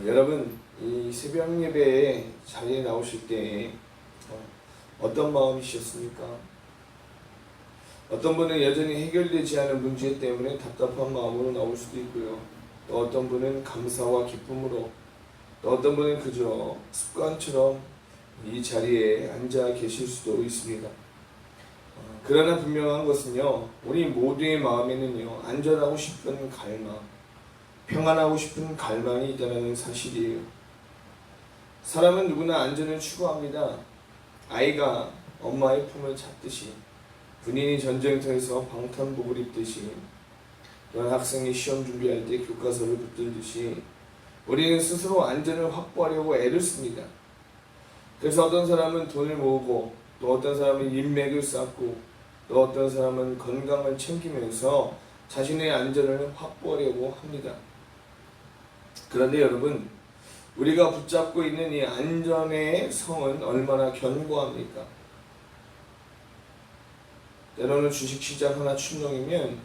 여러분 이 새벽 예배 자리에 나오실 때 어떤 마음이셨습니까? 어떤 분은 여전히 해결되지 않은 문제 때문에 답답한 마음으로 나올 수도 있고요. 또 어떤 분은 감사와 기쁨으로, 또 어떤 분은 그저 습관처럼 이 자리에 앉아 계실 수도 있습니다. 그러나 분명한 것은요, 우리 모두의 마음에는요, 안전하고 싶은 갈망, 평안하고 싶은 갈망이 있다는 사실이에요. 사람은 누구나 안전을 추구합니다. 아이가 엄마의 품을 찾듯이, 군인이 전쟁터에서 방탄복을 입듯이, 또한 학생이 시험 준비할 때 교과서를 붙들듯이 우리는 스스로 안전을 확보하려고 애를 씁니다. 그래서 어떤 사람은 돈을 모으고, 또 어떤 사람은 인맥을 쌓고, 또 어떤 사람은 건강을 챙기면서 자신의 안전을 확보하려고 합니다. 그런데 여러분, 우리가 붙잡고 있는 이 안전의 성은 얼마나 견고합니까? 때로는 주식시장 하나 출렁이면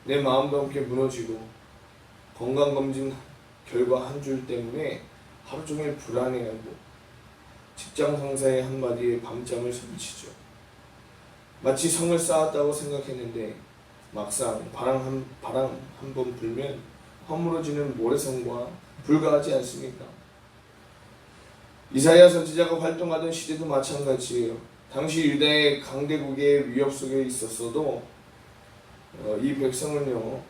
내 마음도 함께 무너지고, 건강검진 결과 한 줄 때문에 하루 종일 불안해하고, 직장 상사의 한마디에 밤잠을 설치죠. 마치 성을 쌓았다고 생각했는데 막상 바람 한 번 불면 허물어지는 모래성과 불과하지 않습니까? 이사야 선지자가 활동하던 시대도 마찬가지예요. 당시 유다의 강대국의 위협 속에 있었어도 이 백성은요,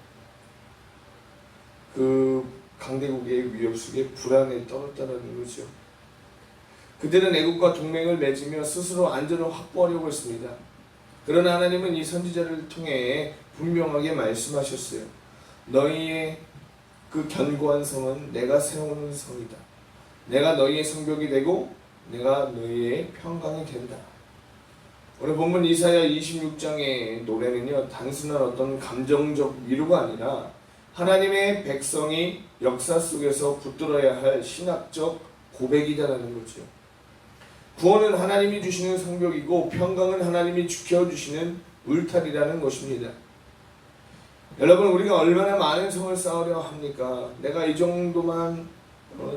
그 강대국의 위협 속에 불안에 떨었다는 거죠. 그들은 애국과 동맹을 맺으며 스스로 안전을 확보하려고 했습니다. 그러나 하나님은 이 선지자를 통해 분명하게 말씀하셨어요. 너희의 그 견고한 성은 내가 세우는 성이다. 내가 너희의 성벽이 되고 내가 너희의 평강이 된다. 오늘 본문 이사야 26장의 노래는요, 단순한 어떤 감정적 위로가 아니라 하나님의 백성이 역사 속에서 붙들어야 할 신학적 고백이다라는 거죠. 구원은 하나님이 주시는 성벽이고 평강은 하나님이 지켜주시는 울타리라는 것입니다. 여러분, 우리가 얼마나 많은 성을 쌓으려 합니까? 내가 이 정도만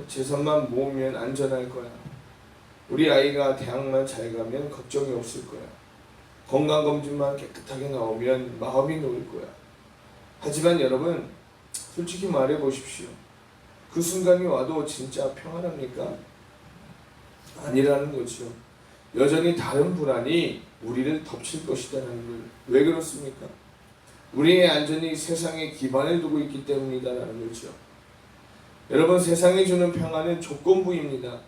재산만 모으면 안전할 거야. 우리 아이가 대학만 잘 가면 걱정이 없을 거야. 건강검진만 깨끗하게 나오면 마음이 놓일 거야. 하지만 여러분, 솔직히 말해 보십시오. 그 순간이 와도 진짜 평안합니까? 아니라는 거죠. 여전히 다른 불안이 우리를 덮칠 것이라는 걸. 왜 그렇습니까? 우리의 안전이 세상에 기반을 두고 있기 때문이다라는 거죠. 여러분, 세상이 주는 평안은 조건부입니다.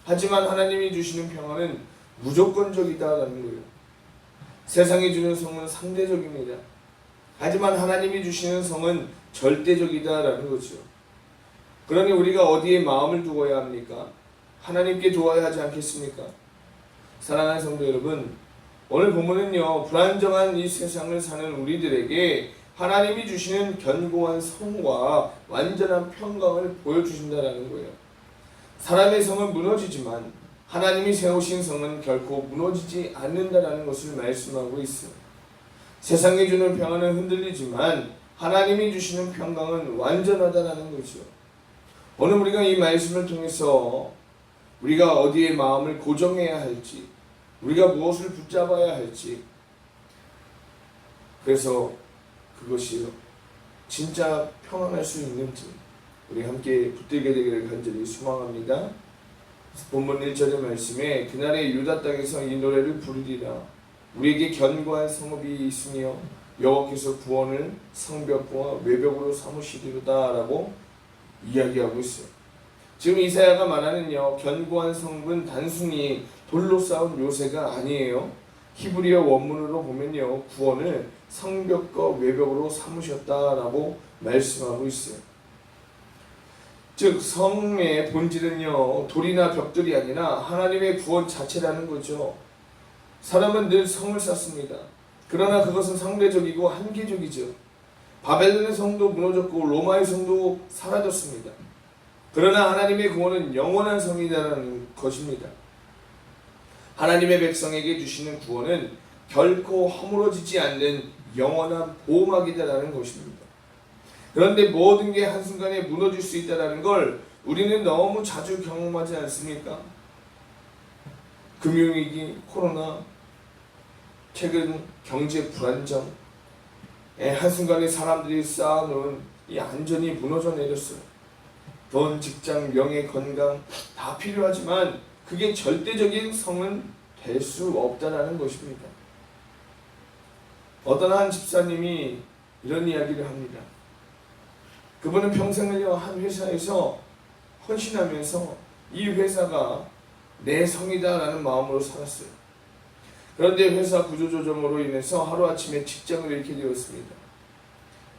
하지만 하나님이 주시는 평안은 무조건적이다라는 거예요. 세상이 주는 성은 상대적입니다. 하지만 하나님이 주시는 성은 절대적이다라는 거죠. 그러니 우리가 어디에 마음을 두어야 합니까? 하나님께 두어야 하지 않겠습니까? 사랑하는 성도 여러분, 오늘 본문은요, 불안정한 이 세상을 사는 우리들에게 하나님이 주시는 견고한 성과 완전한 평강을 보여주신다라는 거예요. 사람의 성은 무너지지만 하나님이 세우신 성은 결코 무너지지 않는다라는 것을 말씀하고 있어요. 세상이 주는 평안은 흔들리지만 하나님이 주시는 평강은 완전하다라는 거죠. 오늘 우리가 이 말씀을 통해서 우리가 어디에 마음을 고정해야 할지, 우리가 무엇을 붙잡아야 할지, 그래서 그것이 진짜 평안할 수 있는지 우리 함께 붙들게 되기를 간절히 소망합니다. 본문 1절의 말씀에 그날의 유다 땅에서 이 노래를 부르리라. 우리에게 견고한 성읍이 있으며 여호와께서 구원을 성벽과 외벽으로 삼으시리로다 라고 이야기하고 있어요. 지금 이사야가 말하는요, 견고한 성읍은 단순히 돌로 쌓은 요새가 아니에요. 히브리어 원문으로 보면요, 구원을 성벽과 외벽으로 삼으셨다라고 말씀하고 있어요. 즉 성의 본질은요, 돌이나 벽들이 아니라 하나님의 구원 자체라는 거죠. 사람은 늘 성을 쌓습니다. 그러나 그것은 상대적이고 한계적이죠. 바벨론의 성도 무너졌고 로마의 성도 사라졌습니다. 그러나 하나님의 구원은 영원한 성이라는 것입니다. 하나님의 백성에게 주시는 구원은 결코 허물어지지 않는 영원한 보호막이다라는 것입니다. 그런데 모든 게 한순간에 무너질 수 있다는 걸 우리는 너무 자주 경험하지 않습니까? 금융위기, 코로나, 최근 경제 불안정, 한순간에 사람들이 쌓아놓은 이 안전이 무너져 내렸어요. 돈, 직장, 명예, 건강 다 필요하지만 그게 절대적인 성은 될 수 없다는 것입니다. 어떤 한 집사님이 이런 이야기를 합니다. 그분은 평생을요 한 회사에서 헌신하면서 이 회사가 내 성이다라는 마음으로 살았어요. 그런데 회사 구조조정으로 인해서 하루아침에 직장을 잃게 되었습니다.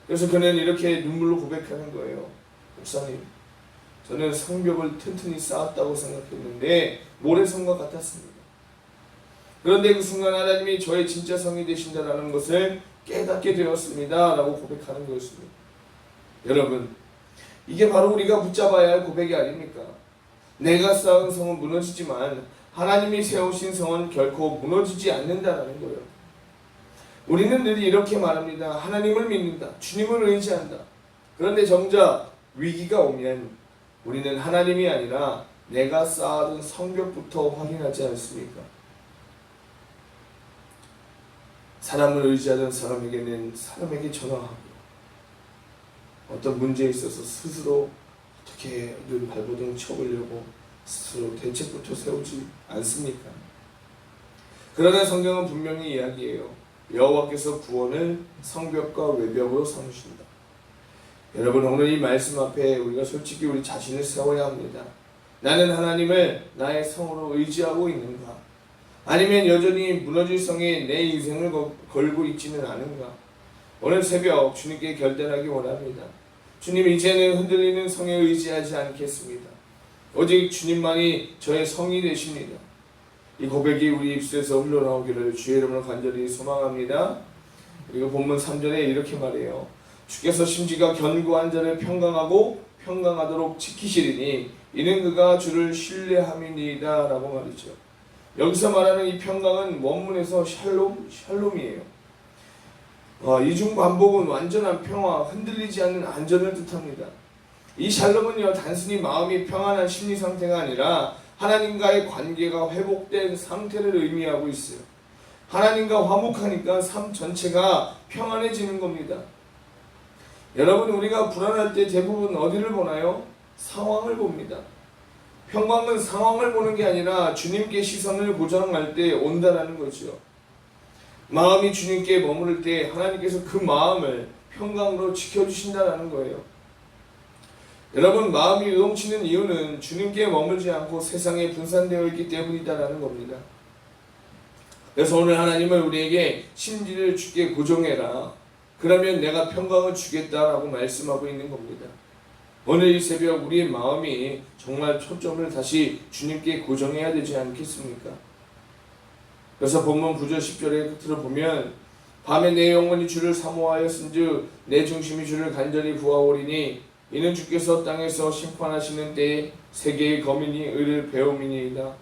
그래서 그는 이렇게 눈물로 고백하는 거예요. 목사님, 저는 성벽을 튼튼히 쌓았다고 생각했는데 모래성과 같았습니다. 그런데 그 순간 하나님이 저의 진짜 성이 되신다는 것을 깨닫게 되었습니다 라고 고백하는 것입니다. 여러분, 이게 바로 우리가 붙잡아야 할 고백이 아닙니까? 내가 쌓은 성은 무너지지만 하나님이 세우신 성은 결코 무너지지 않는다는 거예요. 우리는 늘 이렇게 말합니다. 하나님을 믿는다. 주님을 의지한다. 그런데 정작 위기가 오면 우리는 하나님이 아니라 내가 쌓아둔 성벽부터 확인하지 않습니까? 사람을 의지하던 사람에게는 사람에게 전화하고 어떤 문제에 있어서 스스로 어떻게 눈 발버둥 쳐보려고 스스로 대책부터 세우지 않습니까? 그러나 성경은 분명히 이야기해요. 여호와께서 구원을 성벽과 외벽으로 삼으신다. 여러분, 오늘 이 말씀 앞에 우리가 솔직히 우리 자신을 세워야 합니다. 나는 하나님을 나의 성으로 의지하고 있는가? 아니면 여전히 무너질 성에 내 인생을 걸고 있지는 않은가? 오늘 새벽 주님께 결단하기 원합니다. 주님, 이제는 흔들리는 성에 의지하지 않겠습니다. 오직 주님만이 저의 성이 되십니다. 이 고백이 우리 입술에서 흘러나오기를 주의 이름으로 간절히 소망합니다. 그리고 본문 3절에 이렇게 말해요. 주께서 심지가 견고한 자를 평강하고 평강하도록 지키시리니 이는 그가 주를 신뢰함이니이다 라고 말이죠. 여기서 말하는 이 평강은 원문에서 샬롬이에요. 이중 반복은 완전한 평화, 흔들리지 않는 안전을 뜻합니다. 이 샬롬은요, 단순히 마음이 평안한 심리 상태가 아니라 하나님과의 관계가 회복된 상태를 의미하고 있어요. 하나님과 화목하니까 삶 전체가 평안해지는 겁니다. 여러분, 우리가 불안할 때 대부분 어디를 보나요? 상황을 봅니다. 평강은 상황을 보는 게 아니라 주님께 시선을 고정할 때 온다라는 거죠. 마음이 주님께 머무를 때 하나님께서 그 마음을 평강으로 지켜주신다는 거예요. 여러분, 마음이 요동치는 이유는 주님께 머물지 않고 세상에 분산되어 있기 때문이다라는 겁니다. 그래서 오늘 하나님은 우리에게 심지를 주께 고정해라. 그러면 내가 평강을 주겠다라고 말씀하고 있는 겁니다. 오늘 이 새벽 우리의 마음이 정말 초점을 다시 주님께 고정해야 되지 않겠습니까? 그래서 본문 9절 10절의 끝으로 보면 밤에 내 영혼이 주를 사모하였은즉 내 중심이 주를 간절히 구하오리니 이는 주께서 땅에서 심판하시는 때에 세계의 거민이 의를 배움이니이다.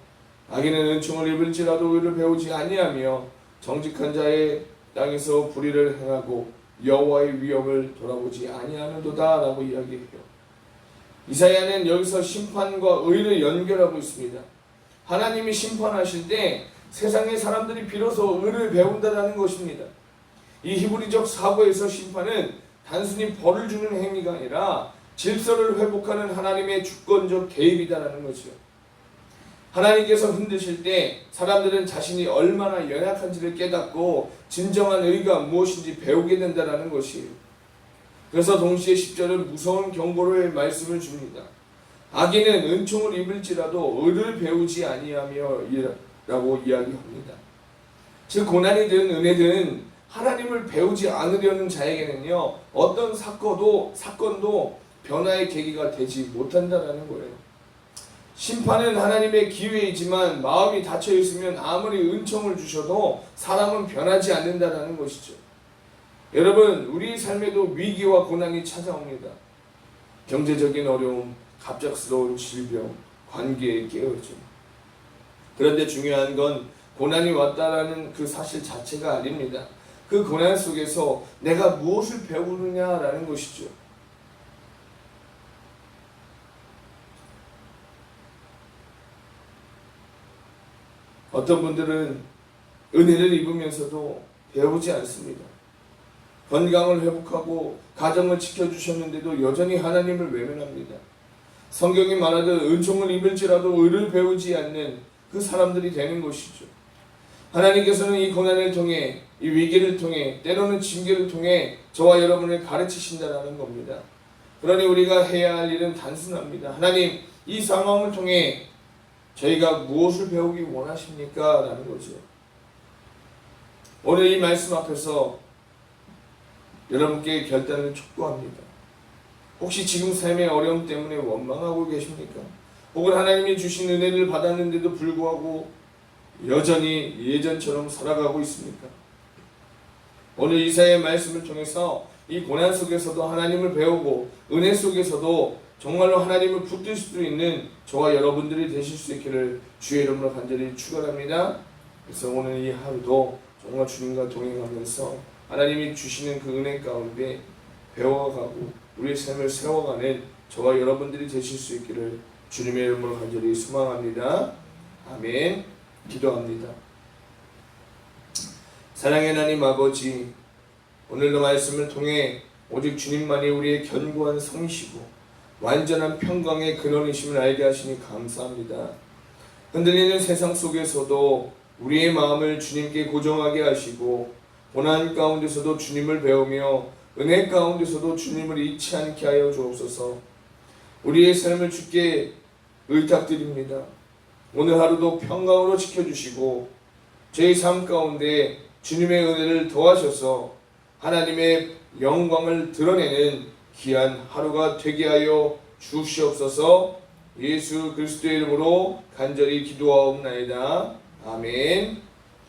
악인은 은총을 입을지라도 의를 배우지 아니하며 정직한 자의 땅에서 불의를 행하고 여호와의 위협을 돌아보지 아니하는도다 라고 이야기해요. 이사야는 여기서 심판과 의를 연결하고 있습니다. 하나님이 심판하실 때 세상의 사람들이 비로소 의를 배운다는 것입니다. 이 히브리적 사고에서 심판은 단순히 벌을 주는 행위가 아니라 질서를 회복하는 하나님의 주권적 개입이다라는 거죠. 하나님께서 흔드실 때 사람들은 자신이 얼마나 연약한지를 깨닫고 진정한 의가 무엇인지 배우게 된다는 것이에요. 그래서 동시에 10절은 무서운 경고의 말씀을 줍니다. 악인은 은총을 입을지라도 의를 배우지 아니하며 라고 이야기합니다. 즉 고난이든 은혜든 하나님을 배우지 않으려는 자에게는요, 어떤 사건도 변화의 계기가 되지 못한다는 거예요. 심판은 하나님의 기회이지만 마음이 닫혀 있으면 아무리 은총을 주셔도 사람은 변하지 않는다는 것이죠. 여러분, 우리 삶에도 위기와 고난이 찾아옵니다. 경제적인 어려움, 갑작스러운 질병, 관계의 깨어짐. 그런데 중요한 건 고난이 왔다라는 그 사실 자체가 아닙니다. 그 고난 속에서 내가 무엇을 배우느냐라는 것이죠. 어떤 분들은 은혜를 입으면서도 배우지 않습니다. 건강을 회복하고 가정을 지켜주셨는데도 여전히 하나님을 외면합니다. 성경이 말하듯 은총을 입을지라도 의를 배우지 않는 그 사람들이 되는 것이죠. 하나님께서는 이 고난을 통해, 이 위기를 통해, 때로는 징계를 통해 저와 여러분을 가르치신다는 겁니다. 그러니 우리가 해야 할 일은 단순합니다. 하나님, 이 상황을 통해 저희가 무엇을 배우기 원하십니까? 라는 거죠. 오늘 이 말씀 앞에서 여러분께 결단을 촉구합니다. 혹시 지금 삶의 어려움 때문에 원망하고 계십니까? 혹은 하나님이 주신 은혜를 받았는데도 불구하고 여전히 예전처럼 살아가고 있습니까? 오늘 이사야의 말씀을 통해서 이 고난 속에서도 하나님을 배우고 은혜 속에서도 정말로 하나님을 붙들 수 있는 저와 여러분들이 되실 수 있기를 주의 이름으로 간절히 축원합니다. 그래서 오늘 이 하루도 정말 주님과 동행하면서 하나님이 주시는 그 은혜 가운데 배워가고 우리의 삶을 세워가는 저와 여러분들이 되실 수 있기를 주님의 이름으로 간절히 소망합니다. 아멘. 기도합니다. 사랑의 하나님 아버지, 오늘도 말씀을 통해 오직 주님만이 우리의 견고한 성이시고 완전한 평강의 근원이심을 알게 하시니 감사합니다. 흔들리는 세상 속에서도 우리의 마음을 주님께 고정하게 하시고 고난 가운데서도 주님을 배우며 은혜 가운데서도 주님을 잊지 않게 하여 주옵소서. 우리의 삶을 주께 의탁드립니다. 오늘 하루도 평강으로 지켜주시고 저희 삶 가운데 주님의 은혜를 더하셔서 하나님의 영광을 드러내는 귀한 하루가 되게 하여 주시옵소서. 예수 그리스도의 이름으로 간절히 기도하옵나이다. 아멘.